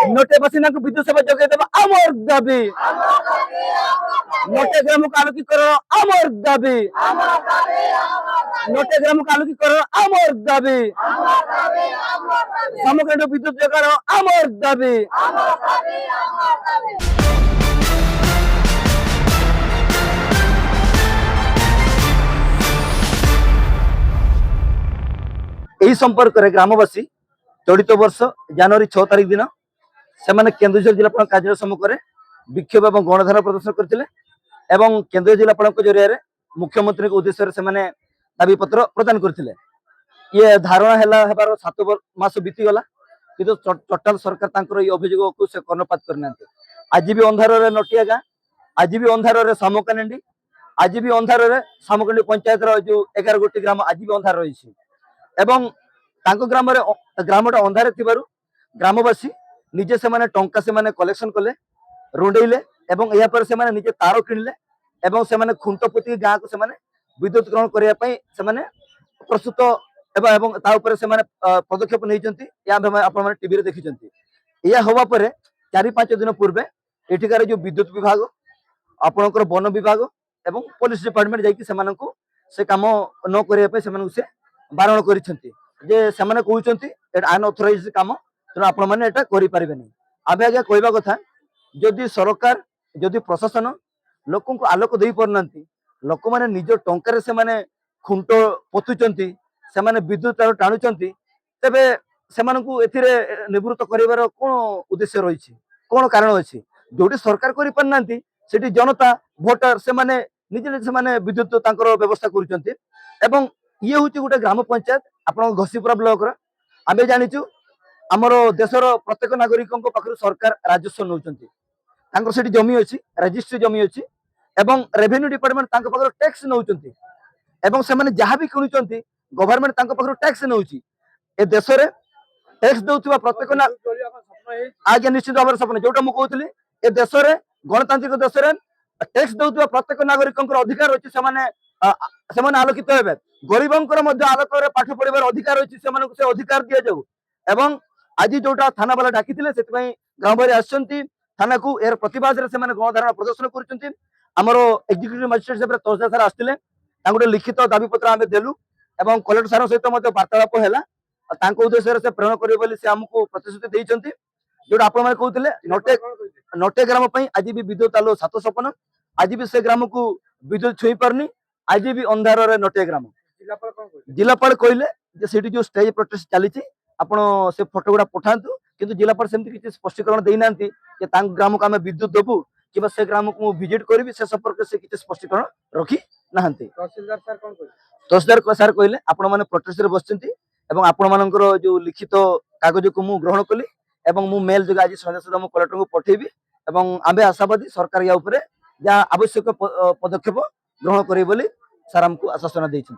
नोटे बसिना को विद्युत सेवा जोगे देवा अमर दाबी नोटे ग्राम को आलोकीकरण अमर दाबी नोटे ग्राम को आलोकीकरण अमर दाबी समग्र विद्युत जोगाण अमर दाबी यही संपर्क में ग्रामवासी चलित वर्ष जनवरी 6 तारिख दिन से केन्दुझर जिलापाल कार्यालय सम्मुख में विक्षोभ और गणधारण प्रदर्शन करते केन्द्रीय जिलापाल जरिया मुख्यमंत्री उद्देश्य से दाबीपत्र प्रदान करते ये धारणा है 7 मास बीतीगला कि टोटाल सरकार ये अभियोग को से कर्णपात करना आज भी अंधार नटिया गाँ आज भी अंधार सामकानेंडी आज भी अंधार सामकानेंडी पंचायत जो 11 गोटी ग्राम आज भी अंधार रही ग्रामटा अंधारे ग्रामवासी निजे से टंका से कलेक्शन कले रुंडेले या पर से निजे तार किणिले से खुंट पोती गाँ को से विद्युत ग्रहण करने प्रस्तुत से पदक्षेप नहीं टीवी देखी यह हवा पर 4-5 दिन पूर्वे एठिकार जो विद्युत विभाग आपणकर वन विभाग एवं पुलिस डिपार्टमेंट जाकि से काम न करने से बारण कर आईन अथराइज काम तेणु आपरे आगे आगे कहवा कथा जदि सरकार जदि प्रशासन लोक आलोक दे पारना लोक मैंने निज टंकार से खुंट पोतुंट से विद्युत टाणुंट तेरे से निवृत्त कर कौन उद्देश्य रही कौन कारण अच्छी जो सरकार करना से जनता भोटर से निजे निजे से विद्युत व्यवस्था कर ये हूँ गोटे ग्राम पंचायत आप घसीपुरा ब्लॉक आम जाचु आमर देशर प्रत्येक नागरिकों पाखु सरकार राजस्व नौ जमी अच्छी रजिस्ट्री जमी अच्छी रेवेन्यू डिपार्टमेंट टैक्स नौ से जहाँ भी किणुंट गवर्नमेंट टैक्स नौ देश में टैक्स दौरा प्रत्येक आज्ञा निश्चित भाव सपन जोटा मुझे ए देश में गणतांत्रिक देश में टैक्स दौरा प्रत्येक नागरिकों अधिकार अच्छी से आलोकित हे गरीबों आलोक पाठ पढ़ार अधिकार अच्छी से अधिकार दि जाऊ आज जोटा थाना वाला डाकी ग्रामवासी आसछंती थाना को यार प्रतिवाद से गणधारण प्रदर्शन करमर एक्जिक्यूटिव मजिस्ट्रेट साहब तहसीलदार सार आसते गोटे लिखित दाबीपत्र आम देलु कलेक्टर सार सहित वार्तालाप है उद्देश्य से प्रेरण करेंगे से आमको प्रतिश्रुति देते जोटा आप कहते नटे ग्राम आज भी विद्युत आलो 7 सपन आज भी से ग्राम को विद्युत छुई पारनी आज भी अंधार नटे ग्राम जिलापाल कहले जो स्टेज प्रोटेस्ट चली से फोटो गुड़ा पठातु किंतु जिलापाल सेमती किसी स्पष्टीकरण देना ग्राम को आम विद्युत देवु कि से ग्राम को विजिट करी से संपर्क से किसी स्पष्टीकरण रखी ना तहसीलदार सार कहले आपण मैंने प्रोटेस्ट बस आपण जो लिखित कागज को मुझे ग्रहण कली मु मेल जो आज संध्या सुधा कलेक्टर को पठेबी आम आशावादी सरकार या जहाँ आवश्यक पदक्षेप ग्रहण करे सार आमको आश्वासन देते।